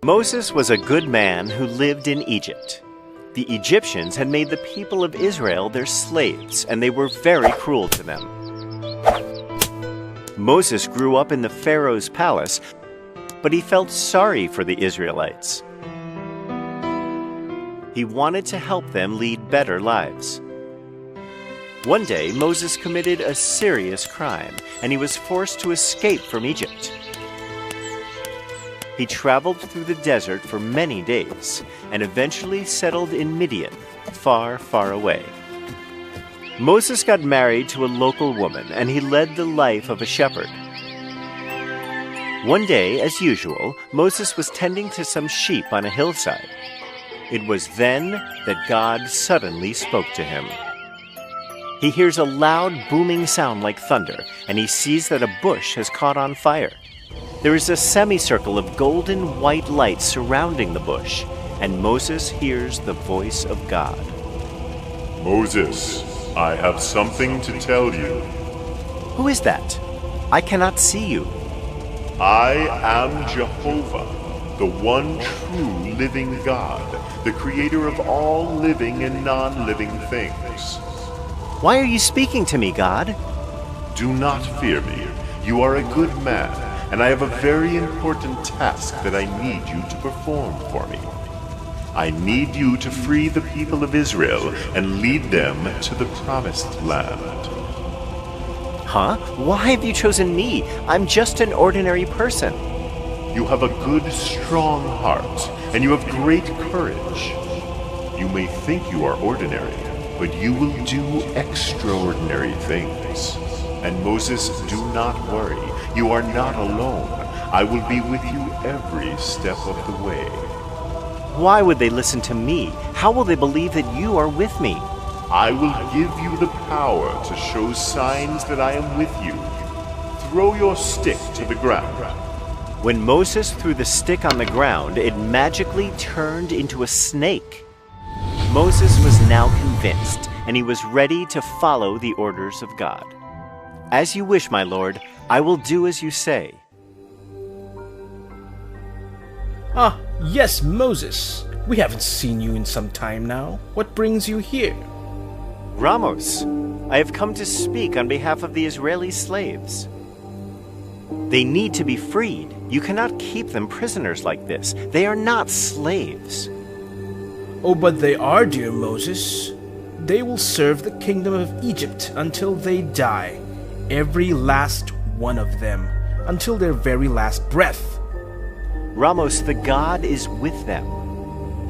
Moses was a good man who lived in Egypt. The Egyptians had made the people of Israel their slaves, and they were very cruel to them. Moses grew up in the Pharaoh's palace, but he felt sorry for the Israelites. He wanted to help them lead better lives. One day, Moses committed a serious crime, and he was forced to escape from Egypt. He traveled through the desert for many days and eventually settled in Midian, far, far away. Moses got married to a local woman, and he led the life of a shepherd. One day, as usual, Moses was tending to some sheep on a hillside. It was then that God suddenly spoke to him. He hears a loud booming sound like thunder, and he sees that a bush has caught on fire. There is a semicircle of golden white light surrounding the bush, and Moses hears the voice of God. Moses, I have something to tell you. Who is that? I cannot see you. I am Jehovah, the one true living God, the creator of all living and non-living things. Why are you speaking to me, God? Do not fear me. You are a good man, and I have a very important task that I need you to perform for me. I need you to free the people of Israel and lead them to the promised land. Huh? Why have you chosen me? I'm just an ordinary person. You have a good, strong heart, and you have great courage. You may think you are ordinary, but you will do extraordinary things. And Moses, do not worry. You are not alone. I will be with you every step of the way. Why would they listen to me? How will they believe that you are with me? I will give you the power to show signs that I am with you. Throw your stick to the ground. When Moses threw the stick on the ground, it magically turned into a snake. Moses was now convinced, and he was ready to follow the orders of God. As you wish, my Lord, I will do as you say. Ah, yes, Moses. We haven't seen you in some time now. What brings you here? Ramos, I have come to speak on behalf of the Israeli slaves. They need to be freed. You cannot keep them prisoners like this. They are not slaves. Oh, but they are, dear Moses. They will serve the kingdom of Egypt until they die. Every last one of them, until their very last breath. Ramos, the God is with them.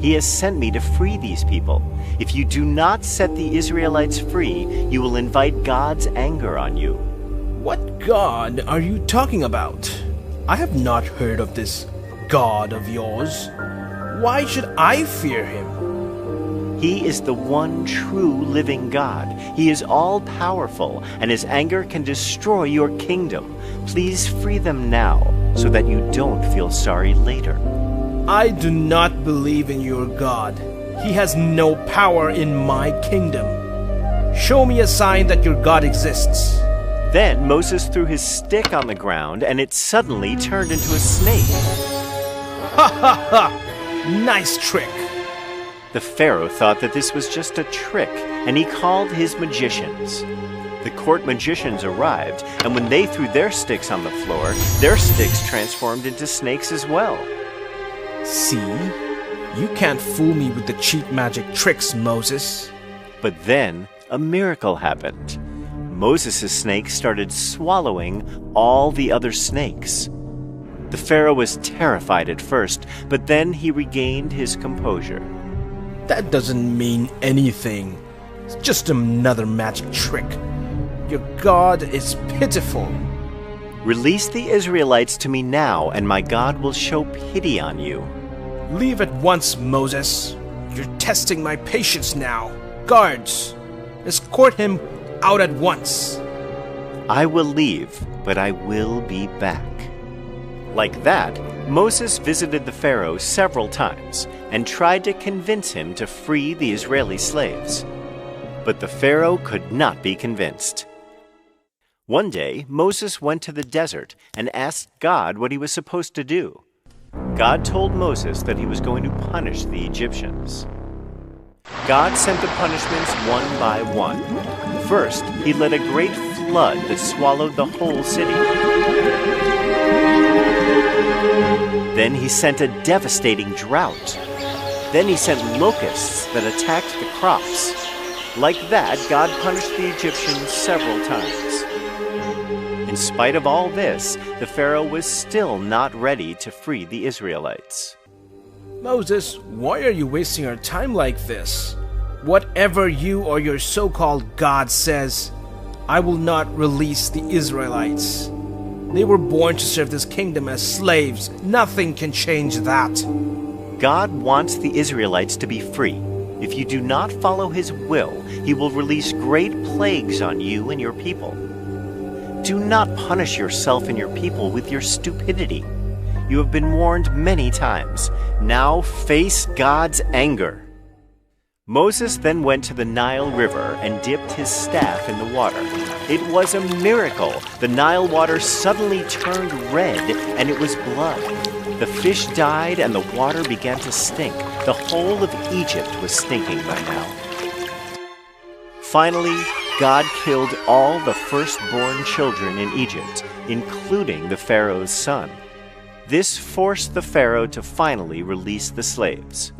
He has sent me to free these people. If you do not set the Israelites free, you will invite God's anger on you. What God are you talking about? I have not heard of this God of yours. Why should I fear him? He is the one true living God. He is all-powerful, and his anger can destroy your kingdom. Please free them now, so that you don't feel sorry later. I do not believe in your God. He has no power in my kingdom. Show me a sign that your God exists. Then Moses threw his stick on the ground, and it suddenly turned into a snake. Ha ha ha! Nice trick. The Pharaoh thought that this was just a trick, and he called his magicians. The court magicians arrived, and when they threw their sticks on the floor, their sticks transformed into snakes as well. See? You can't fool me with the cheap magic tricks, Moses. But then a miracle happened. Moses' snake started swallowing all the other snakes. The Pharaoh was terrified at first, but then he regained his composure. That doesn't mean anything. It's just another magic trick. Your God is pitiful. Release the Israelites to me now, and my God will show pity on you. Leave at once, Moses. You're testing my patience now. Guards, escort him out at once. I will leave, but I will be back. Like that, Moses visited the Pharaoh several times and tried to convince him to free the Israeli slaves. But the Pharaoh could not be convinced. One day, Moses went to the desert and asked God what he was supposed to do. God told Moses that he was going to punish the Egyptians. God sent the punishments one by one. First, he let a great flood that swallowed the whole city. Then he sent a devastating drought. Then he sent locusts that attacked the crops. Like that, God punished the Egyptians several times. In spite of all this, the Pharaoh was still not ready to free the Israelites. Moses, why are you wasting our time like this? Whatever you or your so-called God says, I will not release the Israelites. They were born to serve this kingdom as slaves. Nothing can change that. God wants the Israelites to be free. If you do not follow his will, he will release great plagues on you and your people. Do not punish yourself and your people with your stupidity. You have been warned many times. Now face God's anger. Moses then went to the Nile River and dipped his staff in the water. It was a miracle. The Nile water suddenly turned red, and it was blood. The fish died, and the water began to stink. The whole of Egypt was stinking by now. Finally, God killed all the firstborn children in Egypt, including the Pharaoh's son. This forced the Pharaoh to finally release the slaves.